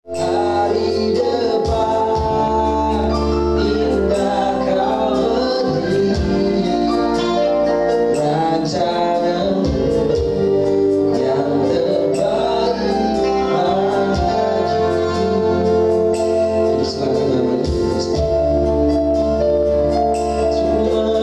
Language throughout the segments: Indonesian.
Hari depan indah kau berdiri, rencana yang terbaik bagi selamat nama Yesus. Terima kasih Tuhan.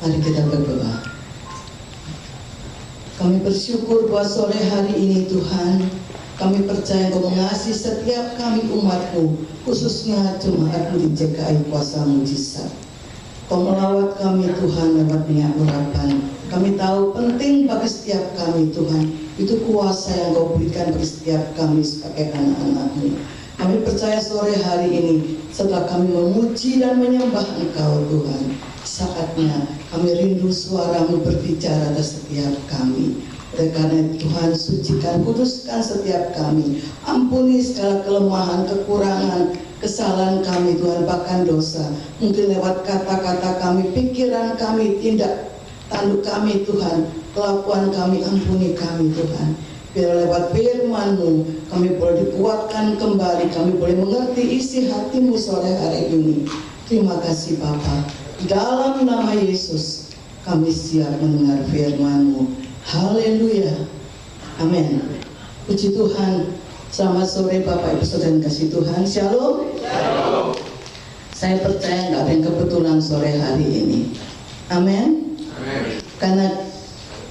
Mari kita berdoa. Kami bersyukur bahwa sore hari ini Tuhan, kami percaya Engkau mengasihi setiap kami umat-Mu, khususnya jemaat-Mu di JKI Kuasa Mujizat. Kau melawat kami Tuhan lewat minyak urapan. Kami tahu penting bagi setiap kami Tuhan, itu kuasa yang Kau berikan bagi setiap kami sebagai anak-anak-Mu. Kami percaya sore hari ini setelah kami memuji dan menyembah Engkau Tuhan, saatnya kami rindu suara-Mu berbicara atas setiap kami. Oleh karena Tuhan, sucikan, kuduskan setiap kami. Ampuni segala kelemahan, kekurangan, kesalahan kami Tuhan, bahkan dosa. Mungkin lewat kata-kata kami, pikiran kami, tindak tanduk kami Tuhan, kelakuan kami, ampuni kami Tuhan. Biar lewat firman-Mu kami boleh dikuatkan kembali, kami boleh mengerti isi hati-Mu sore hari ini. Terima kasih Bapa. Dalam nama Yesus kami siap mendengar firman-Mu. Haleluya. Amin. Puji Tuhan. Selamat sore Bapak Ibu Saudara yang kasih Tuhan. Shalom. Shalom. Saya percaya nggak ada yang kebetulan sore hari ini. Amin. Amin. Karena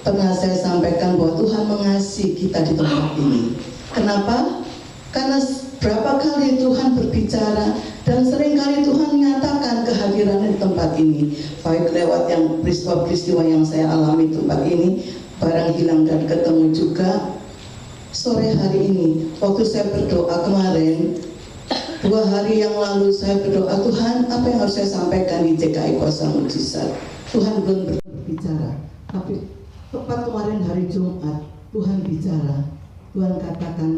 pernah saya sampaikan bahwa Tuhan mengasihi kita di tempat ini. Kenapa? Karena berapa kali Tuhan berbicara dan seringkali Tuhan menyatakan kehadiran di tempat ini. Baik lewat yang peristiwa-peristiwa yang saya alami di tempat ini, barang hilang dan ketemu juga. Sore hari ini, waktu saya berdoa kemarin, 2 hari yang lalu saya berdoa, Tuhan apa yang harus saya sampaikan di JKI Kuasa Mujizat. Tuhan belum berbicara, tapi tepat kemarin hari Jumat, Tuhan bicara. Tuhan katakan,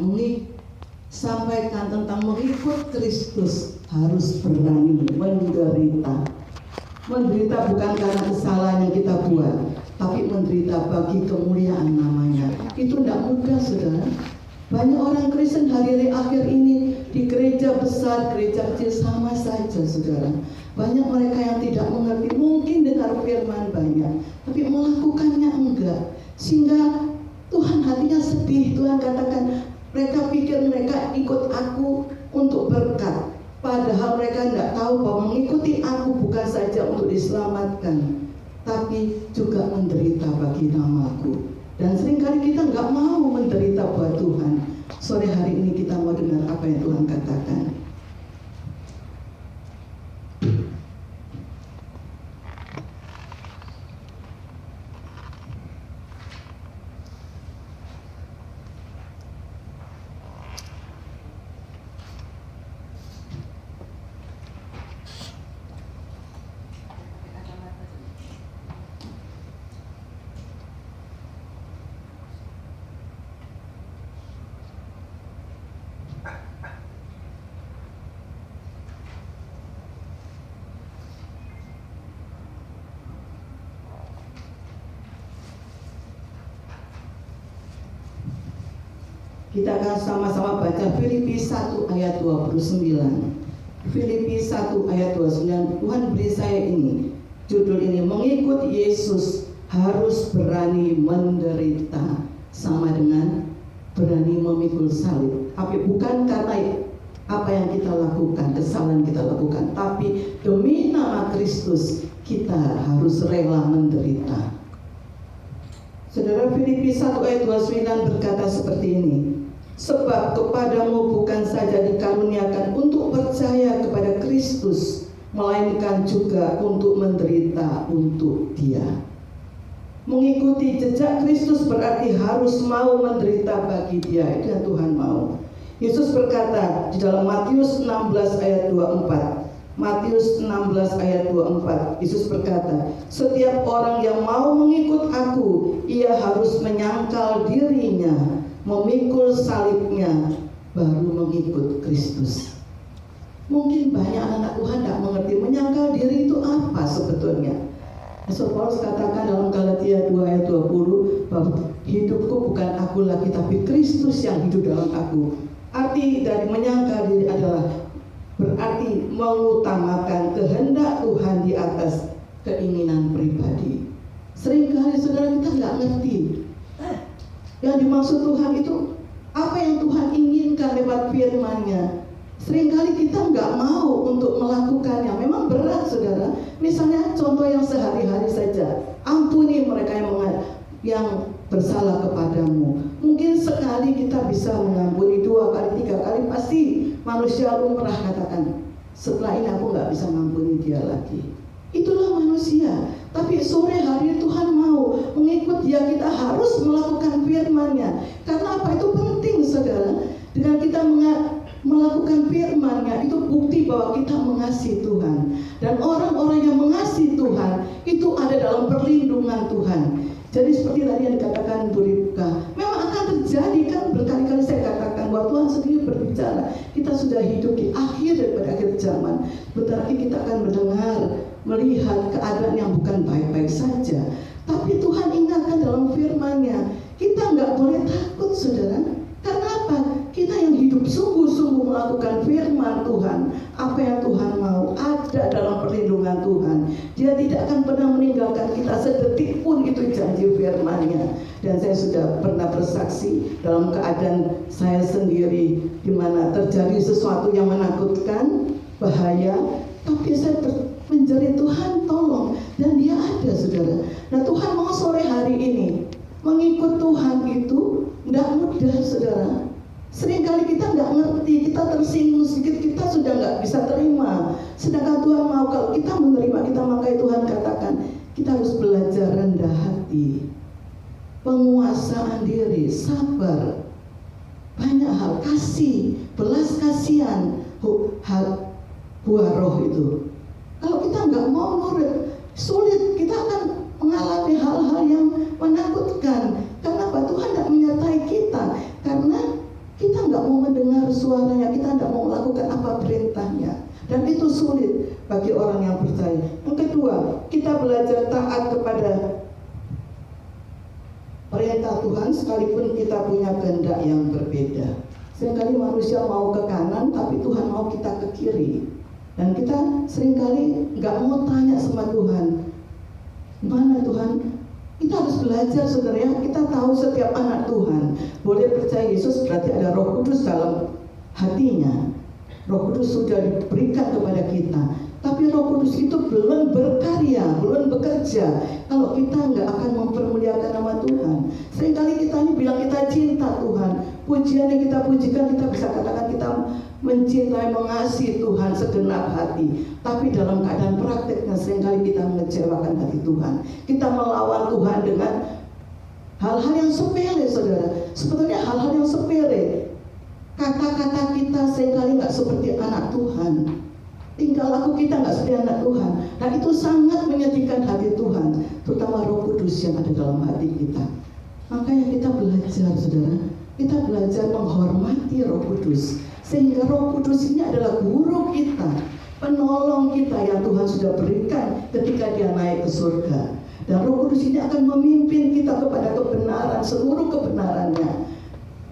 sampaikan tentang mengikut Kristus harus berani menderita. Menderita bukan karena kesalahan yang kita buat, tapi menderita bagi kemuliaan namanya. Itu tidak mudah saudara. Banyak orang Kristen hari-hari akhir ini di gereja besar, gereja kecil sama saja saudara. Banyak mereka yang tidak mengerti, mungkin dengar firman banyak, tapi melakukannya enggak. Sehingga Tuhan hatinya sedih. Tuhan katakan, mereka pikir mereka ikut aku untuk berkat, padahal mereka tidak tahu bahwa mengikuti aku bukan saja untuk diselamatkan, tapi juga menderita bagi namaku. Dan seringkali kita nggak mau menderita buat Tuhan. Sore hari ini kita mau dengar apa yang Tuhan katakan. Kita akan sama-sama baca Filipi 1 ayat 29. Filipi 1 ayat 29. Tuhan beri saya ini, judul ini, mengikut Yesus harus berani menderita, sama dengan berani memikul salib. Tapi bukan karena apa yang kita lakukan, kesalahan kita lakukan, tapi demi nama Kristus kita harus rela menderita. Saudara, Filipi 1 ayat 29 berkata seperti ini, sebab kepadamu bukan saja dikaruniakan untuk percaya kepada Kristus, melainkan juga untuk menderita untuk Dia. Mengikuti jejak Kristus berarti harus mau menderita bagi Dia. Itu yang Tuhan mau. Yesus berkata di dalam Matius 16 ayat 24. Matius 16 ayat 24. Yesus berkata, setiap orang yang mau mengikut aku, ia harus menyangkal dirinya, memikul salibnya, baru mengikut Kristus. Mungkin banyak anak Tuhan tidak mengerti menyangkal diri itu apa sebetulnya. Rasul Paulus katakan dalam Galatia 2 ayat 20 bahwa hidupku bukan aku lagi, tapi Kristus yang hidup dalam aku. Arti dari menyangkal diri adalah berarti mengutamakan kehendak Tuhan di atas keinginan pribadi. Seringkali saudara kita nggak ngerti yang dimaksud Tuhan itu apa yang Tuhan inginkan lewat firman-Nya. Seringkali kita nggak mau untuk melakukannya. Memang berat saudara. Misalnya contoh yang sehari-hari saja, ampuni mereka yang bersalah kepadamu. Mungkin sekali kita bisa mengampuni, 2 kali, 3 kali, pasti manusia lumrah katakan, setelah ini aku nggak bisa mengampuni dia lagi. Itulah manusia. Tapi sore hari Tuhan mau mengikut dia, kita harus melakukan firman-Nya. Karena apa? Itu penting saudara. Dengan kita melakukan firman-Nya, itu bukti bahwa kita mengasihi Tuhan. Dan orang-orang yang mengasihi Tuhan itu ada dalam perlindungan Tuhan. Jadi seperti tadi yang dikatakan Bu Ripka, memang akan terjadi, kan berkali-kali saya katakan bahwa Tuhan sendiri berbicara. Kita sudah hidup di akhir zaman. Bentar lagi kita akan mendengar, melihat keadaan yang bukan baik-baik saja. Tapi Tuhan ingatkan dalam firman-Nya, kita nggak boleh takut saudara. Karena apa? Kita yang hidup sungguh-sungguh melakukan firman Tuhan, apa yang Tuhan mau, ada dalam perlindungan Tuhan. Dia tidak akan pernah meninggalkan kita sedetik pun, itu janji firman-Nya. Dan saya sudah pernah bersaksi dalam keadaan saya sendiri, di mana terjadi sesuatu yang menakutkan, bahaya, tapi saya menjerit, Tuhan tolong, dan dia ada saudara. Nah Tuhan mau sore hari ini mengikut Tuhan itu tidak mudah saudara. Seringkali kita nggak ngerti, kita tersinggung sedikit, kita sudah nggak bisa terima. Sedangkan Tuhan mau kalau kita menerima kita, makanya Tuhan katakan kita harus belajar rendah hati, penguasaan diri, sabar, banyak hal, kasih, belas kasihan, hal buah roh itu. Kalau kita nggak mau nurut, sulit, kita akan mengalami hal-hal yang menakutkan. Kenapa? Tuhan tidak menyertai kita karena kita nggak mau mendengar suaranya, kita tidak mau melakukan apa perintahnya, dan itu sulit bagi orang yang percaya. Yang kedua, kita belajar taat kepada perintah Tuhan sekalipun kita punya kehendak yang berbeda. Seringkali manusia mau ke kanan, tapi Tuhan mau kita ke kiri, dan kita seringkali nggak mau tanya sama Tuhan, mana Tuhan? Kita harus belajar saudara ya. Kita tahu setiap anak Tuhan boleh percaya Yesus berarti ada Roh Kudus dalam hatinya. Roh Kudus sudah diberikan kepada kita, tapi Roh Kudus itu belum berkarya, belum bekerja kalau kita nggak akan mempermuliakan nama Tuhan. Seringkali kita ini bilang kita cinta Tuhan, pujian yang kita pujikan, kita bisa katakan kita mencintai, mengasihi Tuhan segenap hati. Tapi dalam keadaan prakteknya seringkali kita mengecewakan hati Tuhan. Kita melawan Tuhan dengan hal-hal yang sepele saudara. Sebetulnya hal-hal yang sepele. Kata-kata kita seringkali nggak seperti anak Tuhan. Tingkah laku kita nggak seperti anak Tuhan. Dan itu sangat menyedihkan hati Tuhan, terutama Roh Kudus yang ada dalam hati kita. Makanya kita belajar saudara, kita belajar menghormati Roh Kudus, sehingga Roh Kudus ini adalah guru kita, penolong kita yang Tuhan sudah berikan ketika dia naik ke surga. Dan Roh Kudus ini akan memimpin kita kepada kebenaran, seluruh kebenarannya,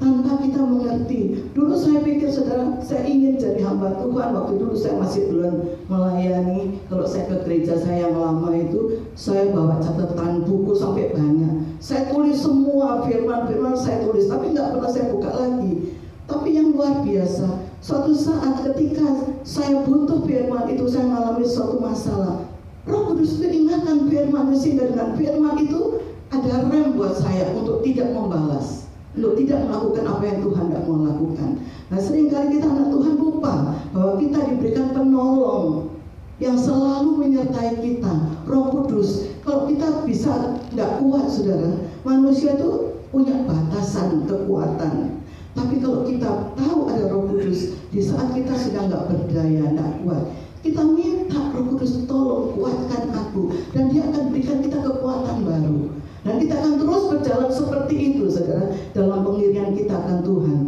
tanpa kita mengerti. Dulu saya pikir saudara, saya ingin jadi hamba Tuhan. Waktu dulu saya masih belum melayani. Kalau saya ke gereja saya yang lama itu, saya bawa catatan buku sampai banyak. Saya tulis semua firman-firman, saya tulis, tapi nggak pernah saya buka lagi. Tapi yang luar biasa, suatu saat ketika saya butuh firman itu, saya mengalami suatu masalah. Roh Kudus itu ingatkan firman, sehingga dengan firman itu ada rem buat saya untuk tidak membalas, untuk tidak melakukan apa yang Tuhan tidak mau lakukan. Nah seringkali kita anak Tuhan lupa bahwa kita diberikan penolong yang selalu menyertai kita, Roh Kudus. Kalau kita bisa tidak kuat saudara, manusia itu punya batasan kekuatan. Tapi kalau kita tahu ada Roh Kudus, di saat kita sudah nggak berdaya, nggak kuat, kita minta Roh Kudus tolong kuatkan aku, dan Dia akan berikan kita kekuatan baru. Dan kita akan terus berjalan seperti itu, saudara, dalam pengirian kita akan Tuhan.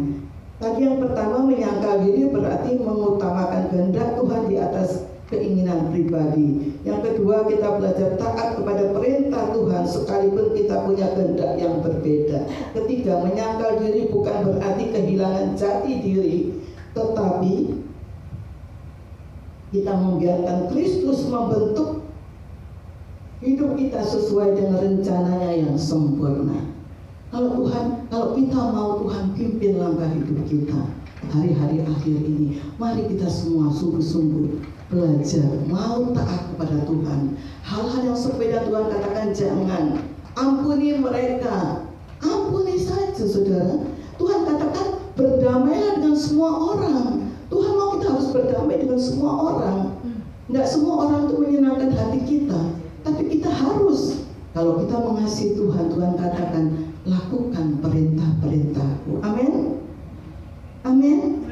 Tadi yang pertama, menyangkal diri berarti mengutamakan kehendak Tuhan di atas keinginan pribadi. Yang kedua, kita belajar taat kepada perintah Tuhan sekalipun kita punya kehendak yang berbeda. Ketiga, menyangkal diri bukan berarti kehilangan jati diri, tetapi kita membiarkan Kristus membentuk hidup kita sesuai dengan rencananya yang sempurna. Kalau kita mau Tuhan pimpin langkah hidup kita hari-hari akhir ini, mari kita semua sungguh-sungguh belajar mau taat kepada Tuhan. Hal-hal yang sepeda Tuhan katakan jangan. Ampuni mereka, ampuni saja, saudara. Tuhan katakan berdamailah dengan semua orang. Tuhan mau kita harus berdamai dengan semua orang. Tidak semua orang itu menyenangkan hati kita, tapi kita harus. Kalau kita mengasihi Tuhan, Tuhan katakan lakukan perintah-perintahku. Amin. Amin.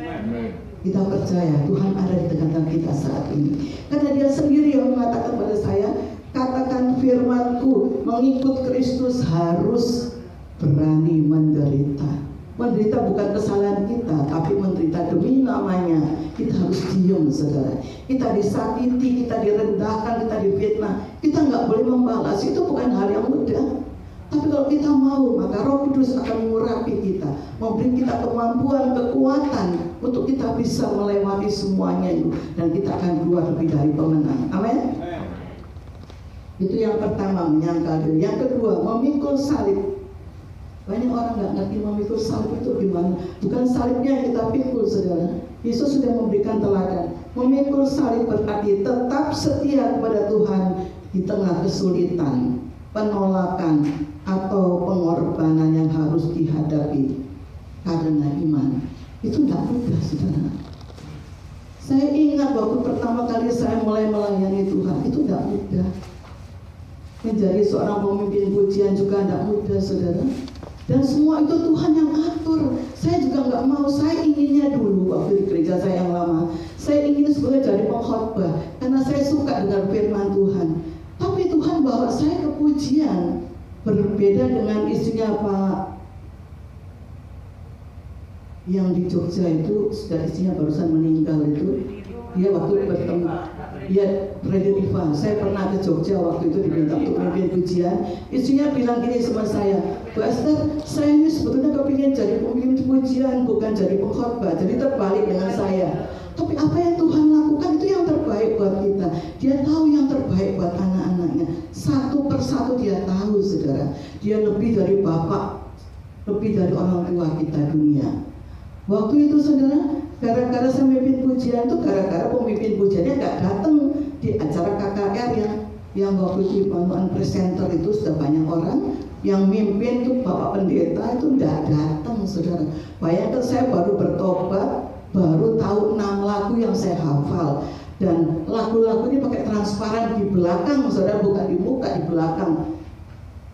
Kita percaya Tuhan ada di tengah-tengah kita saat ini, karena Dia sendiri yang mengatakan pada saya, katakan firman-Ku, mengikut Kristus harus berani menderita. Menderita bukan kesalahan kita, tapi menderita demi namanya. Kita harus diam, saudara. Kita disakiti, kita direndahkan, kita difitnah, kita nggak boleh membalas. Itu bukan hal yang mudah. Tapi kalau kita mau, maka Roh Kudus akan mengurapi kita, memberi kita kemampuan, kekuatan untuk kita bisa melewati semuanya itu, dan kita akan keluar lebih dari pemenang. Amin. Itu yang pertama, menyangkal diri. Yang kedua, memikul salib. Banyak orang nggak ngerti memikul salib itu gimana. Bukan salibnya yang kita pikul, saudara. Yesus sudah memberikan teladan. Memikul salib berarti tetap setia kepada Tuhan di tengah kesulitan, penolakan, atau pengorbanan yang harus dihadapi karena iman. Itu tidak mudah, saudara. Saya ingat waktu pertama kali saya mulai melayani Tuhan, itu tidak mudah. Menjadi seorang pemimpin pujian juga tidak mudah, saudara. Dan semua itu Tuhan yang atur. Saya juga nggak mau. Saya inginnya dulu waktu di gereja saya yang lama, saya ingin sebagai jadi pengkhotbah karena saya suka dengan firman Tuhan. Tapi Tuhan bawa saya ke pujian. Berbeda dengan istrinya Pak yang di Jogja itu, sudah istrinya barusan meninggal itu. Dia waktu bertemu, dia Rederiva. Saya pernah ke Jogja waktu itu diminta untuk memimpin pujian. Istrinya bilang gini sama saya, Bu Esther, saya ini sebetulnya kepingin jadi pemimpin pujian, bukan jadi pengkhotbah. Jadi terbalik dengan saya. Tapi apa yang Tuhan lakukan itu yang terbaik buat kita. Dia tahu yang terbaik buat anak-anaknya. Satu persatu Dia tahu, saudara. Dia lebih dari bapak, lebih dari orang tua kita dunia. Waktu itu, saudara, gara-gara saya memimpin pujian itu, gara-gara pemimpin pujiannya nggak datang di acara KKR yang waktu itu dibantuan presenter itu sudah banyak orang. Yang mimpin itu Bapak Pendeta itu nggak datang, saudara. Bayangkan saya baru bertobat, baru tahu 6 lagu yang saya hafal, dan lagu-lagu ini pakai transparan di belakang, saudara, bukan di muka, di belakang.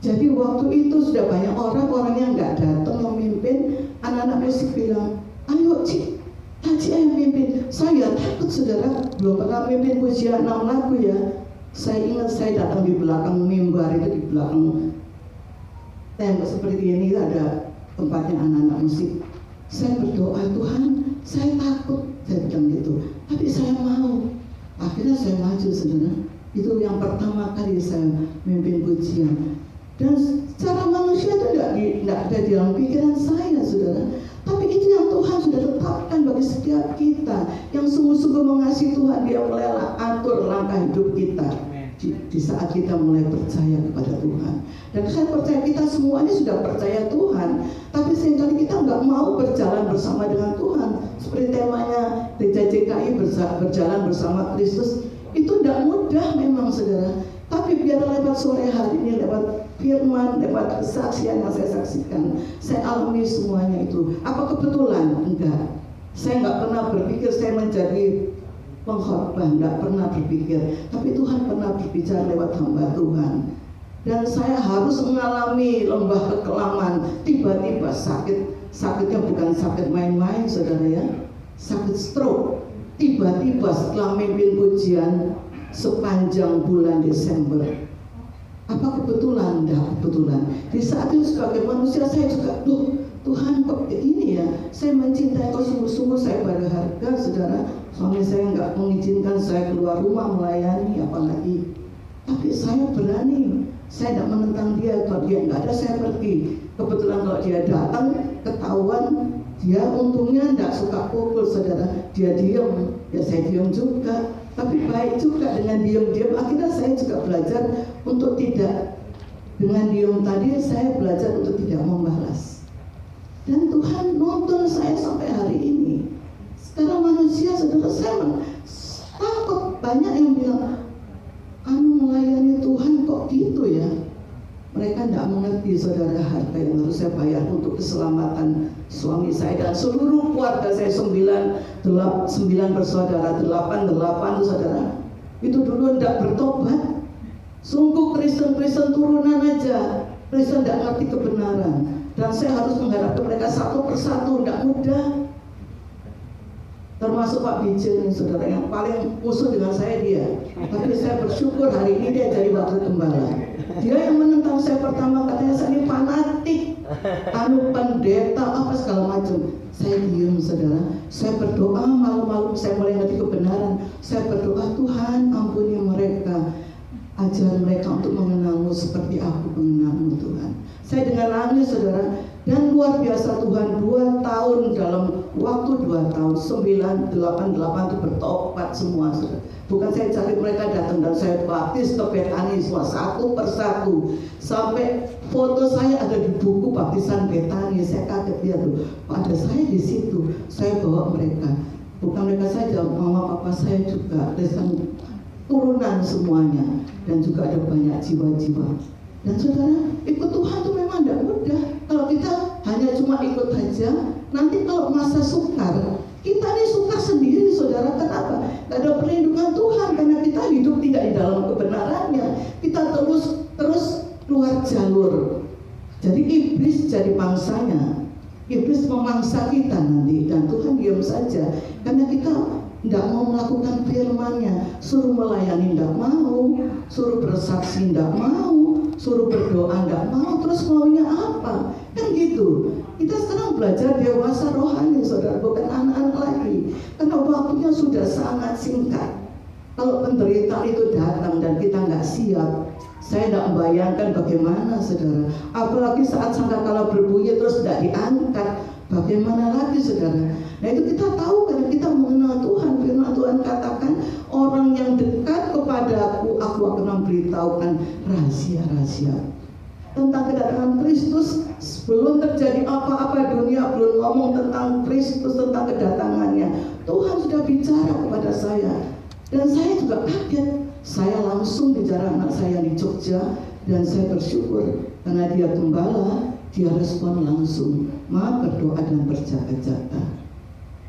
Jadi waktu itu sudah banyak orang yang nggak datang memimpin. Anak-anak musik bilang, ayo Cik, Cik yang mimpin. Saya takut, saudara, belum pernah mimpin pujian 6 lagu ya. Saya ingat saya datang di belakang mimbar itu, di belakang tembok seperti ini ada tempatnya anak-anak musik. Saya berdoa, Tuhan, saya takut, saya bilang gitu, tapi saya mau. Akhirnya saya maju, saudara. Itu yang pertama kali saya memimpin pujian. Dan secara manusia itu tidak ada di dalam pikiran saya, saudara. Tapi itu yang Tuhan sudah tetapkan bagi setiap kita yang sungguh-sungguh mengasihi Tuhan. Dia mulai atur langkah hidup kita di saat kita mulai percaya kepada Tuhan. Dan saya percaya kita semua ini sudah percaya Tuhan, tapi seringkali kita nggak mau berjalan bersama dengan Tuhan. Seperti temanya Gereja JKI, berjalan bersama Kristus. Itu tidak mudah memang, saudara. Tapi biar lewat sore hari ini, lewat firman, lewat kesaksian yang saya saksikan, saya alami semuanya itu. Apa kebetulan? Enggak. Saya nggak pernah berpikir saya menjadi pengkhotbah, nggak pernah berpikir. Tapi Tuhan pernah berbicara lewat hamba Tuhan. Dan saya harus mengalami lembah kekelaman. Tiba-tiba juga sakitnya bukan sakit main-main saudara ya, sakit stroke. Tiba-tiba setelah mimpin pujian sepanjang bulan Desember. Apa kebetulan? Tidak kebetulan. Di saat itu sebagai manusia saya juga, Tuhan kok ini ya, saya mencintai kau sungguh-sungguh, saya berharga saudara. Suami saya nggak mengizinkan saya keluar rumah melayani apalagi. Tapi saya berani, saya tidak menentang dia. Kalau dia nggak ada saya pergi. Kebetulan kalau dia datang ketahuan, dia untungnya tidak suka pukul saudara. Dia diam, ya saya diam juga. Tapi baik juga dengan diam-diam. Akhirnya saya juga belajar untuk tidak, dengan diam tadi saya belajar untuk tidak membalas. Dan Tuhan nonton saya sampai hari ini. Sekarang manusia saudara, saya takut banyak yang bilang, melayani Tuhan kok gitu ya. Mereka tidak mengerti saudara harga yang harus saya bayar untuk keselamatan suami saya dan seluruh keluarga saya. 9 bersaudara, 8 saudara. Itu dulu tidak bertobat. Sungguh Kristen turunan aja. Kristen tidak ngerti kebenaran. Dan saya harus menghadapi mereka satu persatu, tidak mudah. Termasuk Pak Bijil nih saudara, yang paling musuh dengan saya dia. Tapi saya bersyukur hari ini dia jadi wakil gembala. Dia yang menentang saya pertama, katanya saya ini fanatik, pendeta apa segala macam. Saya diam saudara, saya berdoa malam-malam, saya mulai ngerti kebenaran. Saya berdoa, Tuhan ampuni mereka, ajar mereka untuk mengenalmu seperti aku mengenalmu Tuhan. Saya dengan nangis saudara, dan luar biasa Tuhan 2 tahun, dalam waktu 2 tahun 988 itu bertobat semua saudara. Bukan saya cari, mereka datang dan saya baptis ke Betani semua satu persatu. Sampai foto saya ada di buku baptisan Betani. Saya kaget dia tuh, ada saya di situ. Saya bawa mereka, bukan mereka saja, mama papa saya juga, Kristen turunan semuanya, dan juga ada banyak jiwa-jiwa. Dan saudara, ikut Tuhan itu memang tidak mudah. Kalau kita hanya cuma ikut saja, nanti kalau masa sukar, kita ini sukar sendiri saudara. Kenapa? Tidak ada perlindungan Tuhan, karena kita hidup tidak di dalam kebenarannya. Kita terus keluar jalur. Jadi iblis jadi pangsanya. Iblis memangsa kita nanti, dan Tuhan diam saja karena kita tidak mau melakukan firman-Nya. Suruh melayani tidak mau, suruh bersaksi tidak mau, suruh berdoa tidak mau. Terus maunya apa? Kan gitu. Kita sekarang belajar dewasa rohani saudara, bukan anak-anak lagi. Karena waktunya sudah sangat singkat. Kalau penderitaan itu datang dan kita nggak siap, saya tidak membayangkan bagaimana saudara. Apalagi saat sangkakala berbunyi terus tidak diangkat, bagaimana lagi saudara. Nah itu kita tahu karena kita mengenal Tuhan. Firman Tuhan katakan, orang yang dekat kepadaku, aku akan memberitahukan rahasia-rahasia tentang kedatangan Kristus. Sebelum terjadi apa-apa, dunia belum ngomong tentang Kristus, tentang kedatangannya. Tuhan sudah bicara kepada saya, dan saya juga kaget. Saya langsung bicara anak saya di Jogja, dan saya bersyukur karena dia gembala, dia respon langsung, ma berdoa dan berjaga-jaga.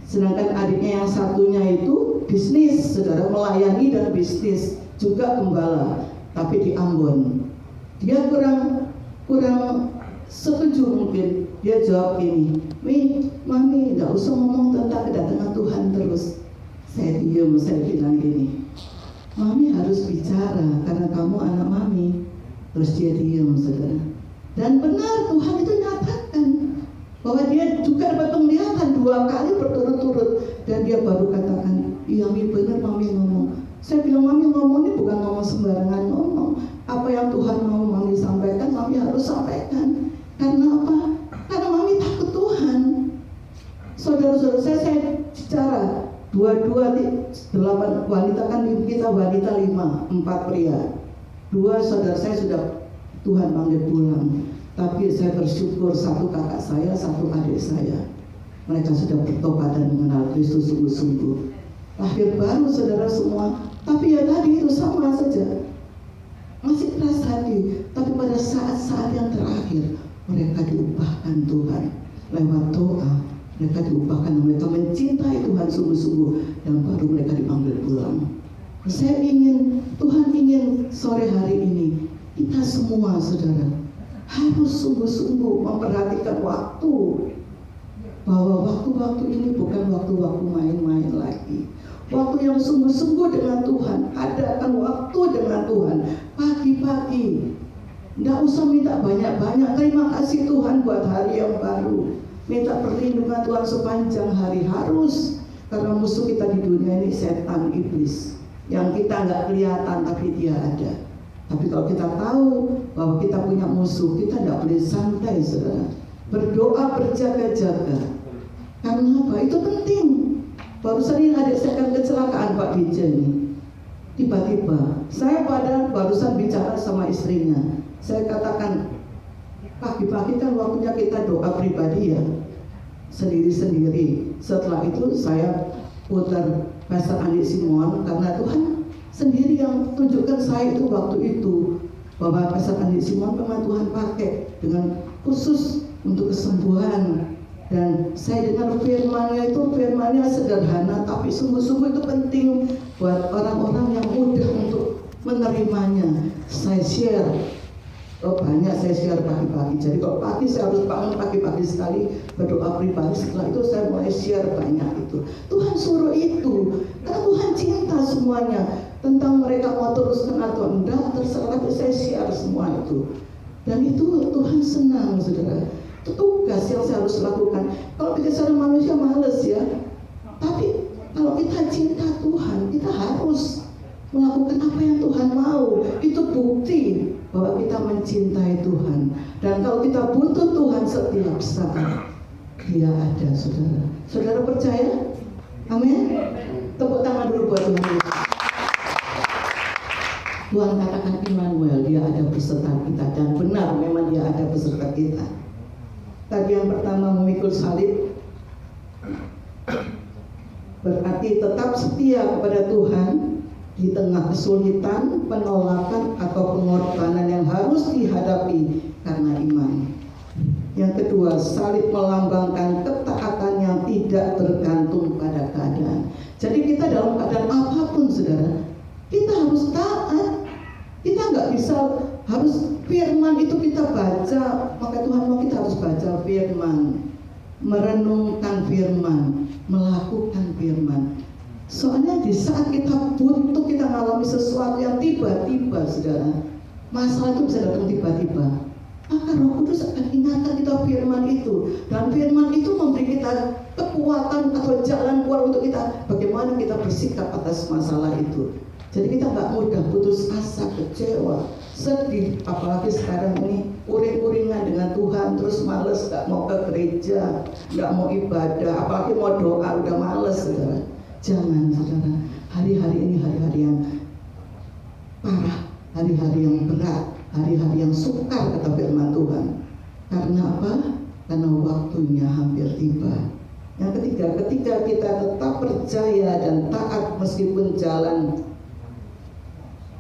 Sedangkan adiknya yang satunya itu bisnis, saudara, melayani dan bisnis, juga gembala, tapi di Ambon. Dia kurang setuju mungkin. Dia jawab ini, mami nggak usah ngomong tentang kedatangan Tuhan terus. Saya diam, saya bilang gini, mami harus bicara karena kamu anak mami. Terus dia diam saudara. Dan benar Tuhan itu nyatakan bahwa dia juga dapat penglihatan 2 kali berturut-turut, dan dia baru katakan, iya mi benar mami ngomong. Saya bilang, mami ngomong ini bukan ngomong sembarangan ngomong. Apa yang Tuhan mau mami sampaikan, mami harus sampaikan. Karena apa? Karena mami takut Tuhan. Saudara-saudara saya bicara 8 wanita, kan kita wanita 5, 4 pria. 2 saudara saya sudah Tuhan panggil pulang. Tapi saya bersyukur 1 kakak saya, 1 adik saya, mereka sudah bertobat dan mengenal Kristus sungguh-sungguh. Lahir baru saudara semua. Tapi ya tadi itu sama saja, masih keras hati. Tapi pada saat-saat yang terakhir, mereka diubahkan Tuhan lewat doa. Mereka diubahkan, mereka mencintai Tuhan sungguh-sungguh, dan baru mereka dipanggil pulang. Saya ingin, Tuhan ingin sore hari ini kita semua saudara harus sungguh-sungguh memperhatikan waktu, bahwa waktu-waktu ini bukan waktu-waktu main-main lagi. Waktu yang sungguh-sungguh dengan Tuhan, adakan waktu dengan Tuhan pagi-pagi. Nggak usah minta banyak-banyak. Terima kasih Tuhan buat hari yang baru. Minta perlindungan Tuhan sepanjang hari harus. Karena musuh kita di dunia ini setan, iblis, yang kita nggak kelihatan tapi dia ada. Tapi kalau kita tahu bahwa kita punya musuh, kita nggak boleh santai, saudara. Berdoa, berjaga-jaga. Karena apa? Itu penting. Barusan ini adik saya kan kecelakaan Pak Bija ini. Tiba-tiba saya barusan bicara sama istrinya. Saya katakan, pagi-pagi kan waktunya kita doa pribadi ya, sendiri-sendiri. Setelah itu saya putar Pastor Andi Simon, karena Tuhan sendiri yang tunjukkan saya itu waktu itu, bahwa Pastor Andi Simon memang Tuhan pakai dengan khusus untuk kesembuhan. Dan saya dengar firmannya sederhana, tapi sungguh-sungguh itu penting buat orang-orang yang mudah untuk menerimanya. Saya share, banyak saya share pagi-pagi. Jadi kalau pagi saya harus bangun pagi-pagi sekali berdoa pribadi. Setelah itu saya mulai share banyak itu. Tuhan suruh itu, karena Tuhan cinta semuanya. Tentang mereka mau teruskan atau enggak, terserah, saya share semua itu. Dan itu Tuhan senang, saudara. Itu tugas yang saya harus lakukan. Kalau kita secara manusia males ya, tapi kalau kita cinta Tuhan, kita harus melakukan apa yang Tuhan mau. Itu bukti bahwa kita mencintai Tuhan. Dan kalau kita butuh Tuhan setiap saat, Dia ada, saudara. Saudara percaya? Amin. Tepuk tangan dulu buat Tuhan Yesus. Tuhan katakan Immanuel, Dia ada beserta kita. Dan benar, memang Dia ada beserta kita. Tadi yang pertama memikul salib, berarti tetap setia kepada Tuhan di tengah kesulitan, penolakan atau pengorbanan yang harus dihadapi karena iman. Yang kedua, salib melambangkan ketaatan yang tidak bergantung pada keadaan. Jadi kita dalam keadaan apapun, saudara, kita harus taat. Kita nggak bisa harus firman itu kita baca, maka Tuhan mau kita harus baca firman, merenungkan firman, melakukan firman. Soalnya di saat kita butuh, kita mengalami sesuatu yang tiba-tiba, saudara, masalah itu bisa datang tiba-tiba, maka Roh Kudus akan ingatkan kita firman itu, dan firman itu memberi kita kekuatan atau jalan keluar untuk kita bagaimana kita bersikap atas masalah itu. Jadi kita nggak mudah putus asa, kecewa, sedih, apalagi sekarang ini uring-uringan dengan Tuhan, terus males, nggak mau ke gereja, nggak mau ibadah, apalagi mau doa udah males, saudara. Jangan, saudara. Hari-hari ini hari-hari yang parah, hari-hari yang berat, hari-hari yang sukar, kata firman Tuhan. Karena apa? Karena waktunya hampir tiba. Yang ketiga, ketika kita tetap percaya dan taat meskipun jalan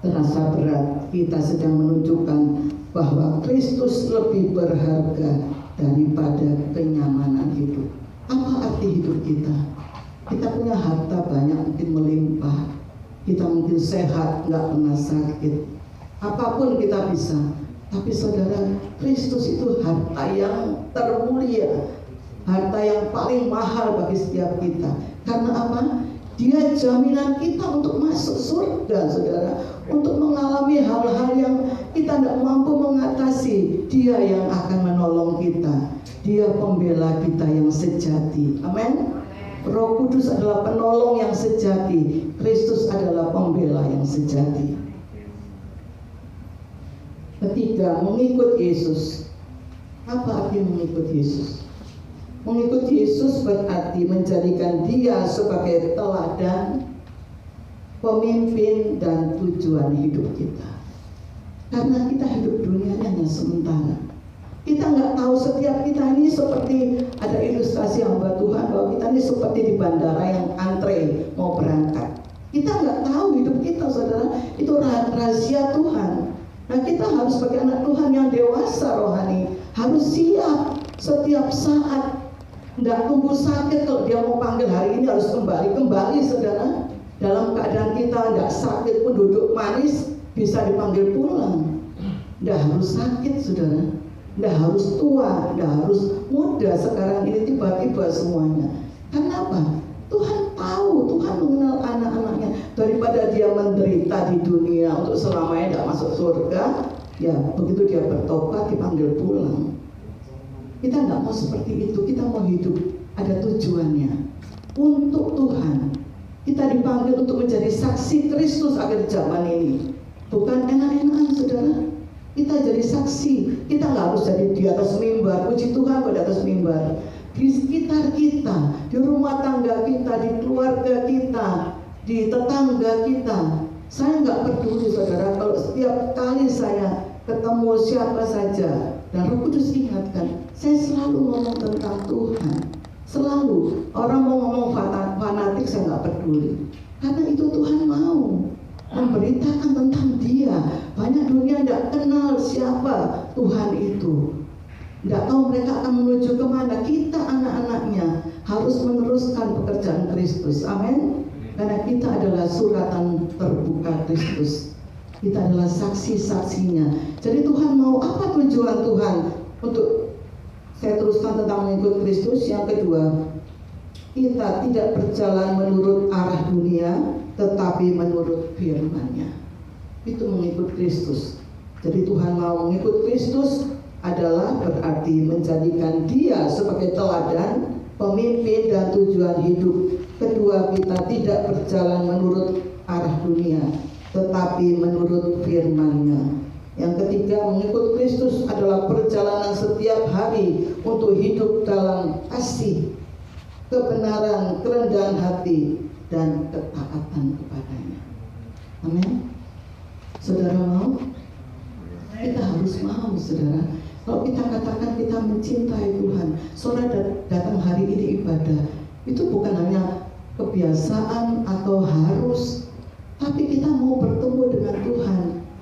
terasa berat, kita sedang menunjukkan bahwa Kristus lebih berharga daripada kenyamanan hidup. Apa arti hidup kita? Kita punya harta banyak, mungkin melimpah, kita mungkin sehat, nggak pernah sakit, apapun kita bisa. Tapi saudara, Kristus itu harta yang termulia, harta yang paling mahal bagi setiap kita. Karena apa? Dia jaminan kita untuk masuk surga, saudara. Untuk mengalami hal-hal yang kita tidak mampu mengatasi, Dia yang akan menolong kita. Dia pembela kita yang sejati. Amin. Roh Kudus adalah penolong yang sejati. Kristus adalah pembela yang sejati. Ketiga, mengikut Yesus. Apa arti mengikut Yesus? Mengikut Yesus berarti menjadikan Dia sebagai teladan, pemimpin dan tujuan hidup kita. Karena kita hidup dunia hanya sementara. Kita nggak tahu, setiap kita ini seperti ada ilustrasi hamba Tuhan bahwa kita ini seperti di bandara yang antre mau berangkat. Kita nggak tahu hidup kita, saudara. Itu rahasia Tuhan. Nah, kita harus sebagai anak Tuhan yang dewasa rohani harus siap setiap saat. Nggak tunggu sakit, kalau Dia mau panggil hari ini harus kembali, saudara. Dalam keadaan kita nggak sakit pun duduk manis bisa dipanggil pulang. Nggak harus sakit, saudara. Nggak harus tua, nggak harus muda. Sekarang ini tiba-tiba semuanya. Kenapa? Tuhan tahu, Tuhan mengenal anak-anaknya. Daripada dia menderita di dunia untuk selamanya tidak masuk surga, ya begitu dia bertobat dipanggil pulang. Kita nggak mau seperti itu. Kita mau hidup ada tujuannya untuk Tuhan. Kita dipanggil untuk menjadi saksi Kristus akhir zaman ini. Bukan enak-enakan, saudara. Kita jadi saksi. Kita nggak harus jadi di atas mimbar. Puji Tuhan kalau di atas mimbar. Di sekitar kita, di rumah tangga kita, di keluarga kita, di tetangga kita. Saya nggak peduli, saudara, kalau setiap kali saya ketemu siapa saja dan Roh Kudus ingatkan, saya selalu ngomong tentang Tuhan. Selalu. Orang mau ngomong fanatik, saya nggak peduli. Karena itu Tuhan mau memberitakan tentang Dia. Banyak dunia tidak kenal siapa Tuhan itu. Tidak tahu mereka akan menuju kemana. Kita anak-anaknya harus meneruskan pekerjaan Kristus. Amin. Karena kita adalah suratan terbuka Kristus. Kita adalah saksi-saksinya. Jadi Tuhan mau apa tujuan Tuhan? Untuk saya teruskan tentang mengikut Kristus. Yang kedua, kita tidak berjalan menurut arah dunia, tetapi menurut firman-Nya. Itu mengikut Kristus. Jadi Tuhan mau mengikut Kristus adalah berarti menjadikan Dia sebagai teladan, pemimpin dan tujuan hidup. Kedua, kita tidak berjalan menurut arah dunia, tetapi menurut firman-Nya. Yang ketiga, mengikut Kristus adalah perjalanan setiap hari untuk hidup dalam kasih, kebenaran, kerendahan hati, dan ketaatan kepadanya. Amin. Saudara mau? Kita harus mau, saudara. Kalau kita katakan kita mencintai Tuhan, saudara datang hari ini ibadah, itu bukan hanya kebiasaan atau harus, tapi kita mau bertemu dengan Tuhan.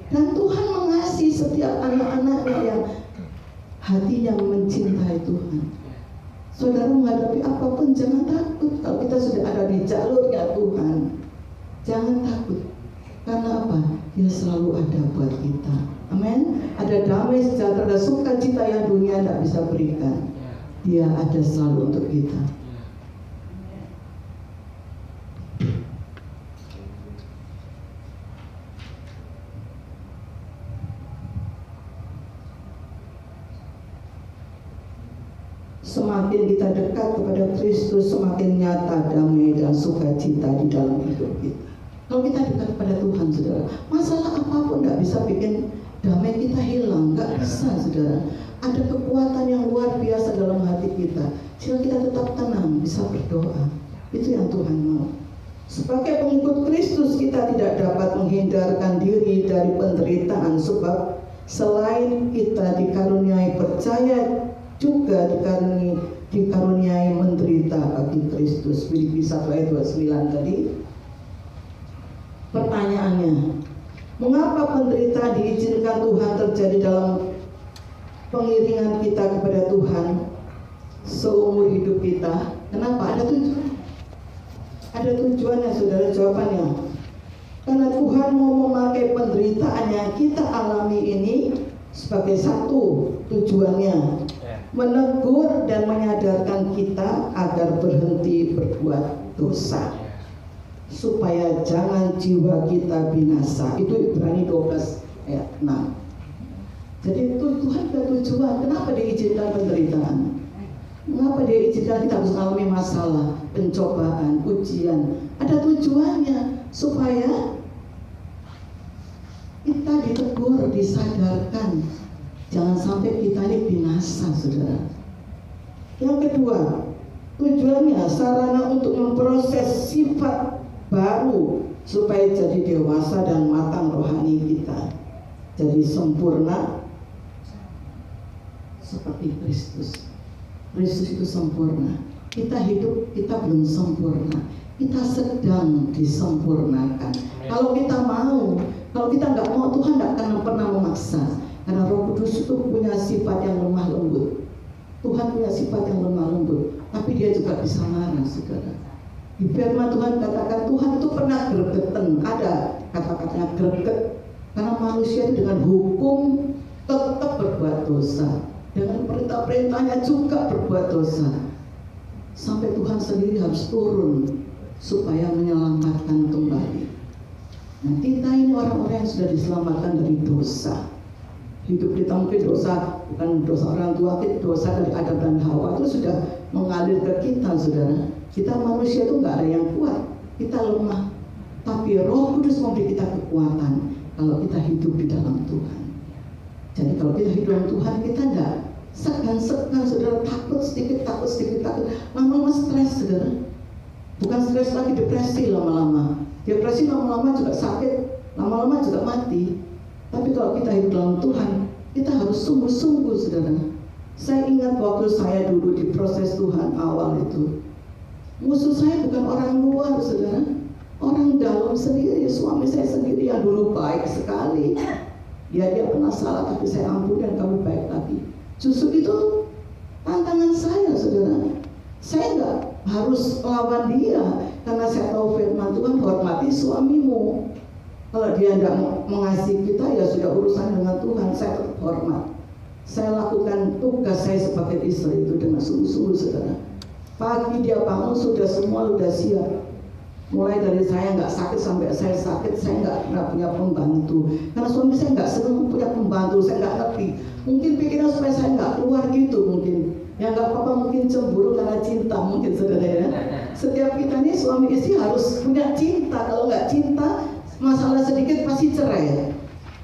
Dan Tuhan mengasihi setiap anak-anaknya yang hatinya mencintai Tuhan. Saudara menghadapi apapun jangan takut. Kalau kita sudah ada di jalurnya Tuhan, jangan takut. Karena apa? Dia selalu ada buat kita. Amin. Ada damai sejahtera, ada sukacita yang dunia tidak bisa berikan. Dia ada selalu untuk kita. Semakin kita dekat kepada Kristus, semakin nyata damai dan sukacita di dalam hidup kita. Kalau kita dekat kepada Tuhan, saudara, masalah apapun tidak bisa bikin damai kita hilang, nggak bisa, saudara. Ada kekuatan yang luar biasa dalam hati kita, sehingga kita tetap tenang, bisa berdoa. Itu yang Tuhan mau. Sebagai pengikut Kristus, kita tidak dapat menghindarkan diri dari penderitaan, sebab selain kita dikaruniai percaya, juga dikaruniai menderita bagi Kristus. Filipi 1 ayat 29 tadi. Pertanyaannya, mengapa penderitaan diizinkan Tuhan terjadi dalam pengiringan kita kepada Tuhan seumur hidup kita? Kenapa? Ada tujuan. Ada tujuannya, saudara. Jawabannya, karena Tuhan mau memakai penderitaan yang kita alami ini sebagai satu tujuannya, menegur dan menyadarkan kita agar berhenti berbuat dosa, supaya jangan jiwa kita binasa. Itu Ibrani 12 ayat 6. Jadi itu Tuhan ada tujuan. Kenapa diizinkan penderitaan? Mengapa dia izinkan kita harus mengalami masalah, pencobaan, ujian? Ada tujuannya, supaya kita ditegur, disadarkan, jangan sampai kita ini binasa, saudara. Yang kedua, tujuannya sarana untuk memproses sifat baru supaya jadi dewasa dan matang rohani kita, jadi sempurna seperti Kristus. Kristus itu sempurna. Kita hidup, kita belum sempurna. Kita sedang disempurnakan. Kalau kita mau, kalau kita nggak mau, Tuhan nggak akan pernah memaksa. Karena Roh Kudus itu punya sifat yang lemah lembut. Tuhan punya sifat yang lemah lembut, tapi Dia juga bisa marah, saudara. Di firman Tuhan katakan Tuhan itu pernah gregetan. Ada kata-katanya greget. Karena manusia itu dengan hukum tetap berbuat dosa. dengan perintah-perintahnya juga berbuat dosa. Sampai Tuhan sendiri harus turun supaya menyelamatkan kembali. Nah, kita ini orang-orang yang sudah diselamatkan dari dosa. Hidup kita mungkin dosa, bukan dosa orang tua, kita dosa dari Adam dan Hawa itu sudah mengalir ke kita, saudara. Kita manusia itu nggak ada yang kuat, kita lemah. Tapi Roh Kudus memberi kita kekuatan kalau kita hidup di dalam Tuhan. Jadi kalau kita hidup dalam Tuhan, kita nggak segan-segan, saudara, takut sedikit, takut. Lama-lama stres, saudara. Bukan stres lagi, depresi lama-lama. Depresi lama-lama juga sakit, lama-lama juga mati. Tapi kalau kita hidup dalam Tuhan, kita harus sungguh-sungguh, saudara. Saya ingat waktu saya dulu di proses Tuhan awal itu, musuh saya bukan orang luar, saudara, orang dalam sendiri. Suami saya sendiri yang dulu baik sekali, dia pernah salah tapi saya ampuni dan kamu baik lagi. Justru itu tantangan saya, saudara. Saya nggak harus lawan dia, karena saya tahu firman Tuhan, hormati suamimu. Kalau dia tidak mengasihi kita, ya sudah urusan dengan Tuhan. Saya tetap hormat. Saya lakukan tugas saya sebagai istri itu dengan sungguh-sungguh, saudara. Pagi dia bangun semua sudah siap. Mulai dari saya nggak sakit sampai saya sakit, saya nggak punya pembantu. Karena suami saya nggak senang punya pembantu, saya nggak ngerti. Mungkin pikiran supaya saya nggak keluar gitu mungkin. Ya nggak apa-apa, mungkin cemburu karena cinta mungkin, saudara ya. Setiap kita nih suami istri harus punya cinta. Kalau nggak cinta, masalah sedikit pasti cerai.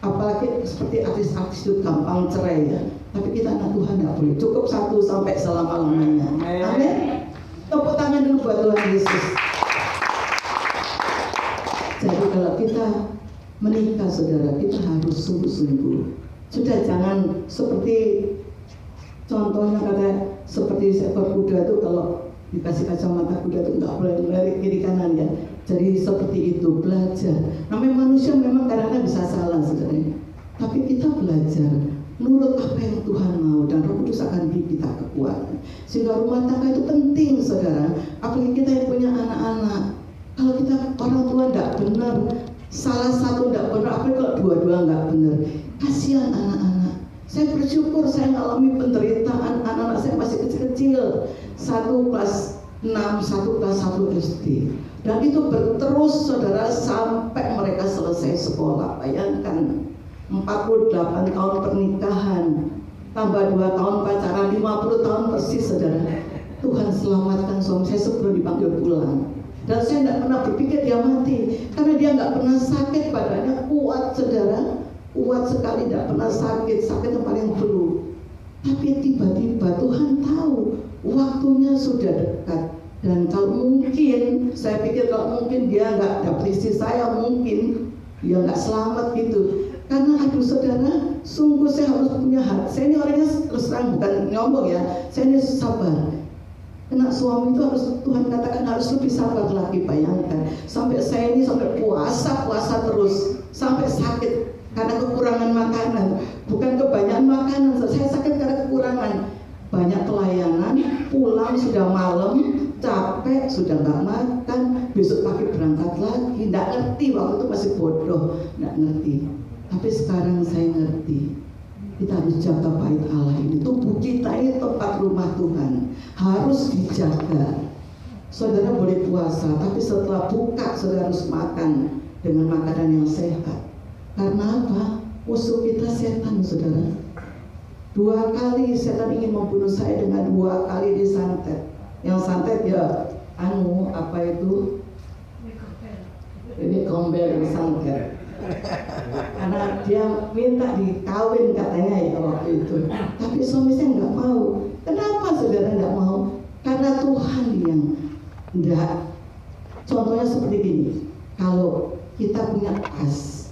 Apalagi seperti artis-artis itu gampang cerai ya. Tapi kita anak Tuhan nggak boleh. Cukup satu sampai selama-lamanya. Amin. Tepuk tangan dulu buat Tuhan Yesus. Jadi kalau kita menikah, saudara, kita harus sungguh-sungguh. Sudah jangan seperti contohnya kata seperti seekor kuda itu, kalau dikasih kacamata kuda itu nggak boleh melirik kiri kanan ya. Jadi seperti itu, belajar. Namanya manusia memang kadang-kadang bisa salah, saudara. Tapi kita belajar nurut apa yang Tuhan mau, dan Roh Kudus akan beri kita kekuatan. Sehingga rumah tangga itu penting, saudara. Apalagi kita yang punya anak-anak. Kalau kita orang tua tidak benar, salah satu tidak benar, apalagi kalau dua-dua nggak benar, kasihan anak-anak. Saya bersyukur saya mengalami penderitaan, anak-anak saya masih kecil-kecil, satu kelas 6, satu kelas 1 SD. Dan itu berterus, saudara, sampai mereka selesai sekolah. Bayangkan, 48 tahun pernikahan, tambah 2 tahun pacaran, 50 tahun persis, saudara. Tuhan selamatkan suami saya sebelum dipanggil pulang. Dan saya tidak pernah berpikir dia mati, karena dia nggak pernah sakit, badannya kuat, saudara, kuat sekali, tidak pernah sakit yang paling flu. Tapi tiba-tiba Tuhan tahu waktunya sudah dekat. Dan kalau mungkin, saya pikir kalau mungkin dia nggak dapat istri saya, mungkin dia nggak selamat gitu. Karena aduh, saudara, sungguh saya harus punya hati. Saya ini orangnya terus terang, bukan nyombong ya, saya ini sabar. Kena suami itu harus, Tuhan katakan harus lebih sabar lagi. Bayangkan, sampai saya ini sampai puasa terus, sampai sakit karena kekurangan makanan. Bukan kebanyakan makanan, saya sakit karena kekurangan. Banyak pelayanan, pulang sudah malam, capek, sudah nggak makan, besok pagi berangkat lagi. Nggak ngerti, waktu itu masih bodoh, nggak ngerti. Tapi sekarang saya ngerti. Kita harus jaga bait Allah ini. Tubuh kita ini tempat rumah Tuhan, harus dijaga. Saudara boleh puasa, tapi setelah buka saudara harus makan dengan makanan yang sehat. Karena apa? Musuh kita setan, saudara. 2 kali setan ingin membunuh saya dengan 2 kali disantet. Yang santet ya apa itu? Ini kombel disantet. Karena dia minta dikawin katanya ya waktu itu. Tapi suami saya nggak mau. Kenapa saudara nggak mau? Karena Tuhan yang enggak. Contohnya seperti ini. Kalau kita punya tas,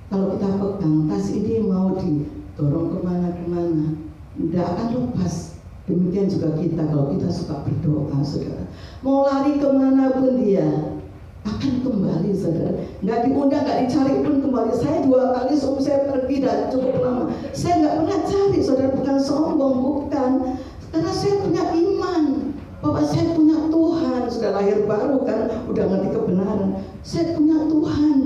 kalau kita pegang tas ini mau didorong kemana-kemana, tidak akan lepas. Demikian juga kita, kalau kita suka berdoa, saudara, mau lari kemana pun dia akan kembali, saudara. Nggak diundang, nggak dicari pun kembali. Saya 2 kali suami saya pergi dan cukup lama. Saya nggak pernah cari, saudara, bukan sombong, bukan. Karena saya punya iman bahwa saya punya Tuhan. Sudah lahir baru kan, udah ngerti kebenaran. Saya punya Tuhan.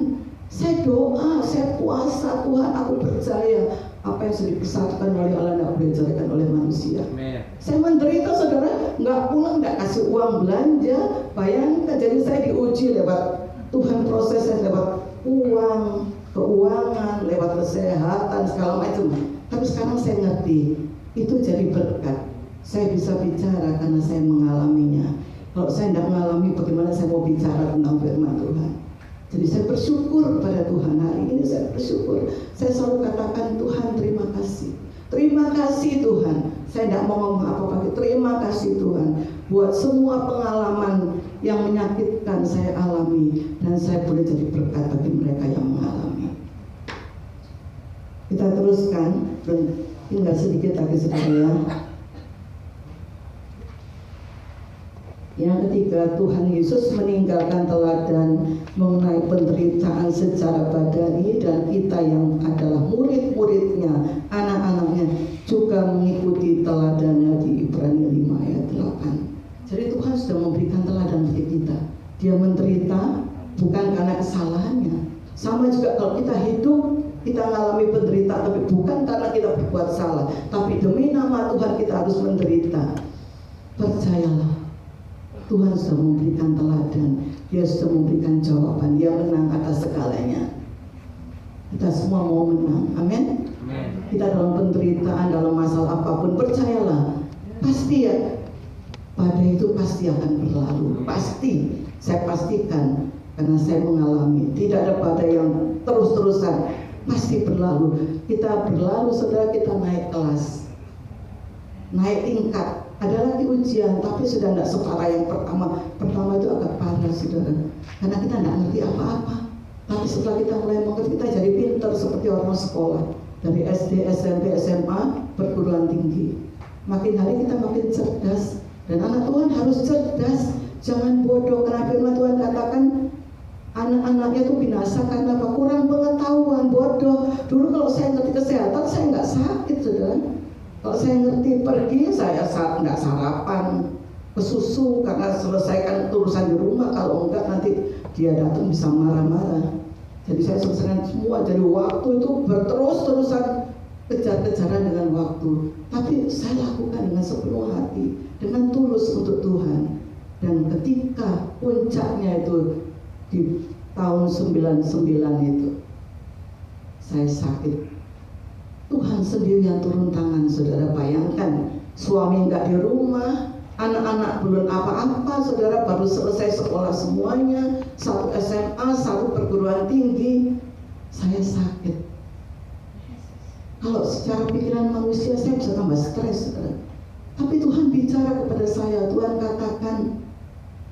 Saya doa, saya puasa, Tuhan aku percaya Apa yang sudah dipesatkan oleh Allah tidak boleh diceritakan oleh manusia. Amen. Saya menderita saudara, nggak pulang, nggak kasih uang belanja. Bayangkan, jadi saya diuji lewat Tuhan, prosesnya lewat uang, keuangan, lewat kesehatan, segala macam. Tapi sekarang saya ngerti, itu jadi berkat. Saya bisa bicara karena saya mengalaminya. Kalau saya tidak mengalami, bagaimana saya mau bicara tentang firman Tuhan? Jadi saya bersyukur pada Tuhan. Hari ini saya bersyukur. Saya selalu katakan, Tuhan terima kasih. Terima kasih Tuhan. Saya tidak mau ngomong apa-apa. Terima kasih Tuhan buat semua pengalaman yang menyakitkan saya alami, dan saya boleh jadi berkat bagi mereka yang mengalami. Kita teruskan, dan tinggal sedikit lagi saudara ya. Yang ketiga, Tuhan Yesus meninggalkan teladan mengenai penderitaan secara badani, dan kita yang adalah murid-muridnya, anak-anaknya juga mengikuti teladannya di Ibrani 5 ayat 8. Jadi Tuhan sudah memberikan teladan bagi kita. Dia menderita bukan karena kesalahannya. Sama juga kalau kita hidup, kita mengalami penderitaan, tapi bukan karena kita berbuat salah, tapi demi nama Tuhan kita harus menderita. Percayalah, Tuhan sudah memberikan teladan. Dia sudah memberikan jawaban. Dia menang atas segalanya. Kita semua mau menang. Amin. Kita dalam penderitaan, dalam masalah apapun, percayalah, pasti ya, badai itu pasti akan berlalu. Pasti. Saya pastikan, karena saya mengalami. Tidak ada badai yang terus-terusan. Pasti berlalu. Kita berlalu, saudara, kita naik kelas, naik tingkat. Ada lagi ujian, tapi sudah tidak separah yang pertama. Pertama itu agak parah, saudara, karena kita tidak ngerti apa-apa. Tapi setelah kita mulai mengerti, kita jadi pintar seperti orang sekolah. Dari SD, SMP, SMA, perguruan tinggi. Makin hari kita makin cerdas. Dan anak Tuhan harus cerdas, jangan bodoh. Karena firman Tuhan katakan, anak-anaknya itu binasa karena apa? Kurang pengetahuan, bodoh. Dulu kalau saya ngerti kesehatan, saya nggak sakit, saudara. Kalau saya ngerti pergi, saya nggak sarapan ke susu karena selesaikan urusan di rumah. Kalau enggak, nanti dia datang bisa marah-marah. Jadi saya selesaikan semua. Jadi waktu itu berterus-terusan, kejar-kejaran dengan waktu. Tapi saya lakukan dengan sepenuh hati, dengan tulus untuk Tuhan. Dan ketika puncaknya itu di tahun 99 itu, saya sakit. Tuhan sendiri yang turun tangan, saudara. Bayangkan, suami nggak di rumah, anak-anak belum apa-apa, saudara, baru selesai sekolah semuanya, satu SMA, satu perguruan tinggi. Saya sakit. Kalau secara pikiran manusia, saya bisa tambah stres, saudara. Tapi Tuhan bicara kepada saya. Tuhan katakan,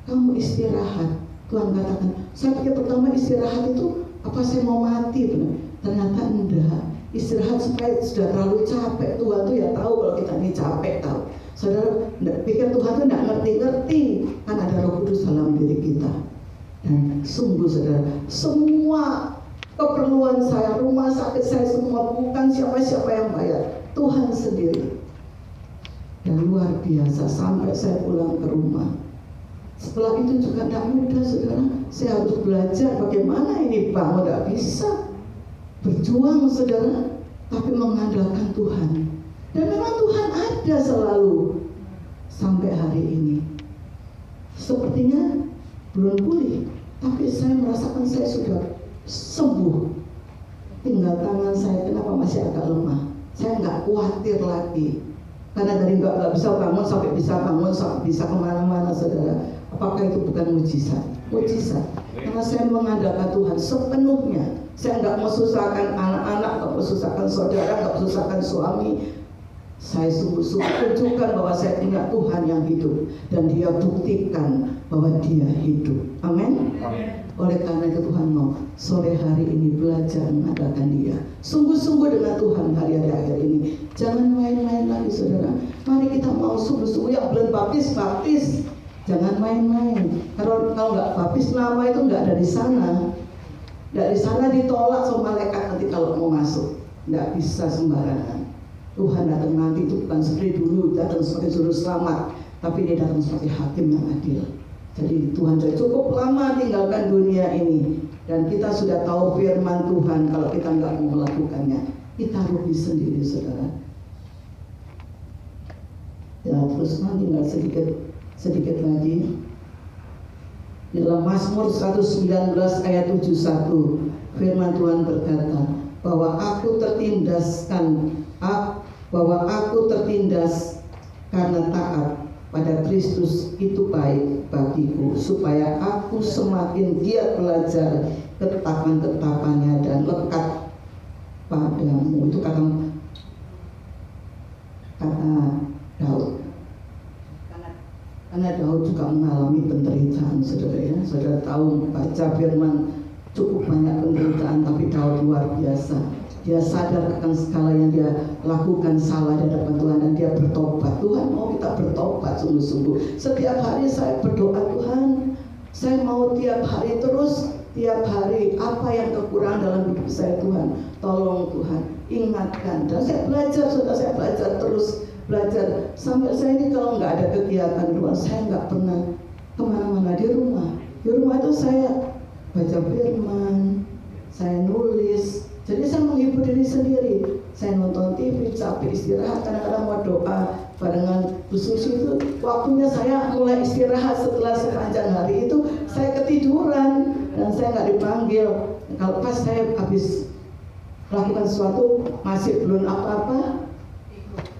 kamu istirahat. Tuhan katakan, saya pikir pertama istirahat itu apa, saya mau mati, benar. Ternyata enggak. Istirahat supaya sudah terlalu capek. Tuhan tuh ya tahu kalau kita ini capek, tahu. Saudara, pikir Tuhan tuh enggak ngerti-ngerti, kan ada Roh Kudus dalam diri kita. Dan sungguh, saudara, semua keperluan saya, rumah sakit saya, semua bukan siapa-siapa yang bayar, Tuhan sendiri. Dan luar biasa, sampai saya pulang ke rumah. Setelah itu juga tidak mudah, saudara. Saya harus belajar bagaimana ini bangun, tidak bisa. Berjuang, saudara, tapi mengandalkan Tuhan. Dan memang Tuhan ada selalu sampai hari ini. Sepertinya belum pulih, tapi saya merasakan saya sudah sembuh. Tinggal tangan saya, kenapa masih agak lemah. Saya nggak khawatir lagi, karena dari nggak bisa bangun sampai bisa bangun, sampai bisa kemana-mana, saudara. Apakah itu bukan mujizat? Mujizat. Karena saya mengandalkan Tuhan sepenuhnya. Saya nggak mau susahkan anak-anak, nggak mau susahkan saudara, nggak mau susahkan suami. Saya sungguh-sungguh tunjukkan bahwa saya punya Tuhan yang hidup, dan Dia buktikan bahwa Dia hidup. Amin. Oleh karena itu Tuhan mau sore hari ini belajar mengandalkan Dia. Sungguh-sungguh dengan Tuhan hari-hari akhir ini. Jangan main-main lagi, saudara. Mari kita mau sungguh-sungguh. Yang belum baptis. Jangan main-main. Kalau nggak baptis, nama itu nggak ada di sana. Dari sana ditolak sama malaikat nanti kalau mau masuk. Nggak bisa sembarangan. Tuhan datang nanti itu bukan seperti dulu datang sebagai juru selamat, tapi Dia datang sebagai hakim yang adil. Jadi Tuhan sudah cukup lama tinggalkan dunia ini, dan kita sudah tahu firman Tuhan. Kalau kita nggak mau melakukannya, kita rugi sendiri, saudara. Ya, terus tinggal sedikit lagi. Di dalam Mazmur 119 ayat 71, firman Tuhan berkata bahwa aku tertindas karena taat pada Kristus itu baik bagiku, supaya aku semakin giat belajar ketetapan-ketetapannya dan lekat padamu. Itu kata Daud. Karena Daud juga mengalami penderitaan, saudara ya. Saudara tahu, baca firman, cukup banyak penderitaan, tapi Daud luar biasa. Dia sadar akan segala yang dia lakukan salah di hadapan Tuhan dan dia bertobat. Tuhan mau kita bertobat sungguh-sungguh. Setiap hari saya berdoa, Tuhan, saya mau tiap hari apa yang kekurangan dalam hidup saya, Tuhan, tolong Tuhan, ingatkan. Dan saya belajar, saudara, saya belajar terus. Belajar sampai saya ini kalau nggak ada kegiatan luar, saya nggak pernah kemana-mana di rumah. Di rumah itu saya baca firman, saya nulis. Jadi saya menghibur diri sendiri. Saya nonton TV, capek istirahat, kadang-kadang mau doa barengan Bu Susi itu. Waktunya saya mulai istirahat setelah sepanjang hari itu saya ketiduran dan saya nggak dipanggil. Kalau pas saya habis lakukan sesuatu masih belum apa-apa,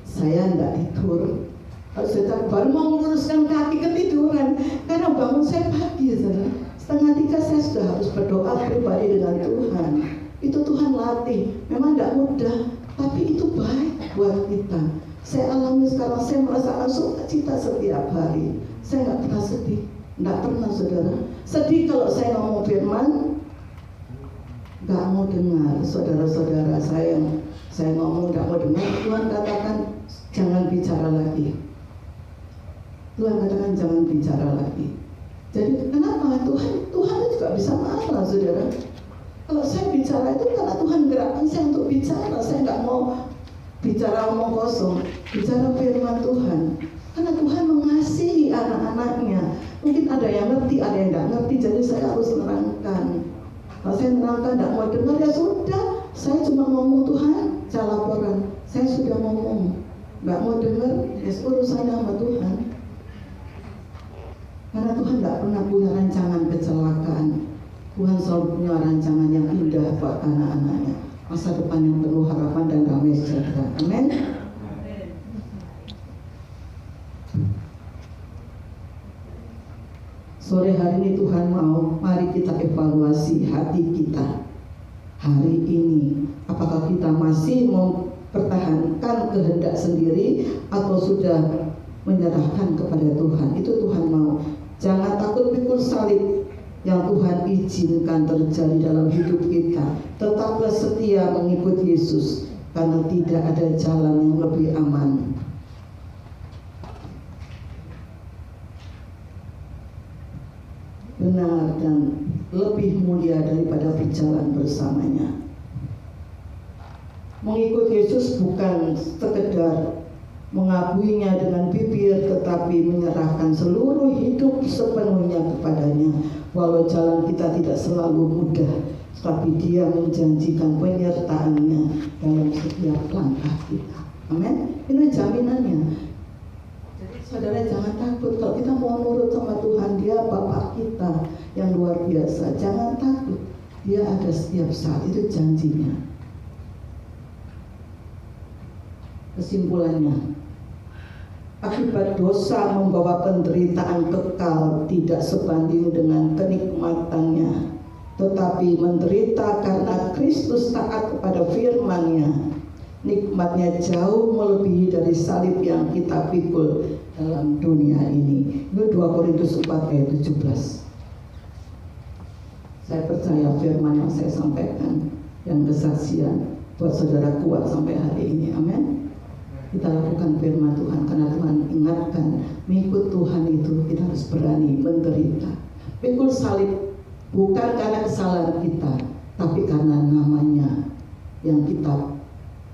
saya enggak tidur. Kalau saya baru mau meluruskan kaki ketiduran, karena bangun saya pagi, saudara. 2:30 saya sudah harus berdoa pribadi dengan Tuhan. Itu Tuhan latih. Memang enggak mudah, tapi itu baik buat kita. Saya alami sekarang, saya merasakan sukacita setiap hari. Saya enggak pernah sedih, enggak pernah, saudara. Sedih kalau saya ngomong firman, enggak mau dengar. Saudara-saudara saya ngomong enggak mau dengar. Tuhan katakan jangan bicara lagi. Tuhan katakan jangan bicara lagi. Jadi kenapa? Tuhan juga bisa marah, saudara. Kalau saya bicara itu karena Tuhan gerakkan saya untuk bicara. Saya nggak mau bicara omong kosong, bicara firman Tuhan. Karena Tuhan mengasihi anak-anaknya. Mungkin ada yang ngerti, ada yang nggak ngerti. Jadi saya harus menerangkan. Kalau saya menerangkan nggak mau dengar, ya sudah. Saya cuma ngomong, Tuhan, saya laporan. Saya sudah ngomong, nggak mau dengar, ya urusannya sama Tuhan. Karena Tuhan nggak pernah punya rancangan kecelakaan. Tuhan selalu punya rancangan yang indah buat anak-anaknya, masa depan yang penuh harapan dan damai sejahtera. Amin. Sore hari ini Tuhan mau, mari kita evaluasi hati kita hari ini. Apakah kita masih mempertahankan kehendak sendiri atau sudah menyerahkan kepada Tuhan? Itu Tuhan mau. Jangan takut pikul salib yang Tuhan izinkan terjadi dalam hidup kita. Tetaplah setia mengikut Yesus, karena tidak ada jalan yang lebih aman. Benar dan lebih mulia daripada berjalan bersamanya. Mengikut Yesus bukan sekedar mengakuinya dengan bibir, tetapi menyerahkan seluruh hidup sepenuhnya kepadanya. Walau jalan kita tidak selalu mudah, tapi Dia menjanjikan penyertaannya dalam setiap langkah kita. Amin. Ini jaminannya. Jadi saudara jangan takut kalau kita mau nurut sama Tuhan. Dia Bapa kita yang luar biasa. Jangan takut. Dia ada setiap saat, itu janjinya. Kesimpulannya, akibat dosa membawa penderitaan kekal tidak sebanding dengan kenikmatannya, tetapi menderita karena Kristus taat kepada firman-Nya. Nikmatnya jauh melebihi dari salib yang kita pikul dalam dunia ini. Itu 2 Korintus 4 ayat 17. Saya percaya firman yang saya sampaikan yang kesaksian buat saudara kuat sampai hari ini. Amin. Kita lakukan firman Tuhan karena Tuhan ingatkan, mengikut Tuhan itu kita harus berani menderita. Pikul salib bukan karena kesalahan kita, tapi karena namanya yang kita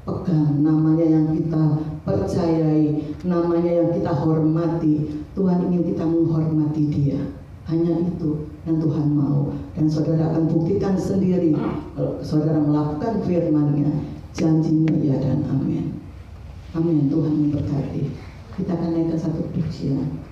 pegang, namanya yang kita percayai, namanya yang kita hormati. Tuhan ingin kita menghormati Dia. Hanya itu yang Tuhan mau. Dan saudara akan buktikan sendiri kalau saudara melakukan firman-Nya. Janjinya ya dan amin. Amin. Tuhan memberkati. Kita akan naikkan satu pujian.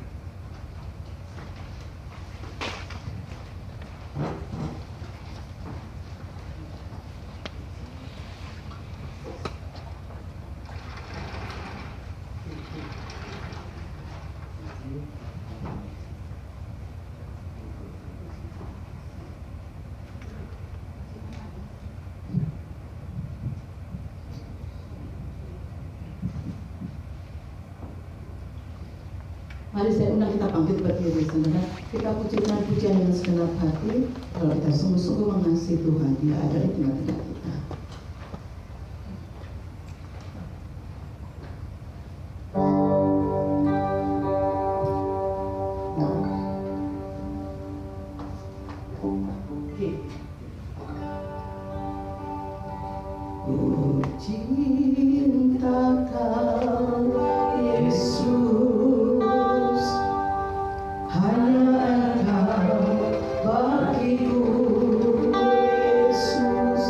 Mari saya undang kita bangkit berdiri, saudara. Kita pujikan pujian dengan segenap hati. Kalau kita sungguh-sungguh mengasihi Tuhan, Dia ada di tengah-tengah kita. Ku cinta Kau, Yesus, hanya Engkau bagiku, Yesus.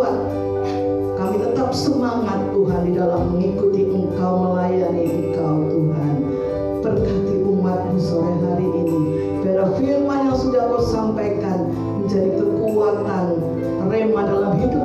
kuat, kami tetap semangat Tuhan di dalam mengikuti Engkau, melayani Engkau Tuhan. Berkati umat-Mu sore hari ini, biar firman yang sudah Kau sampaikan menjadi kekuatan rema dalam hidup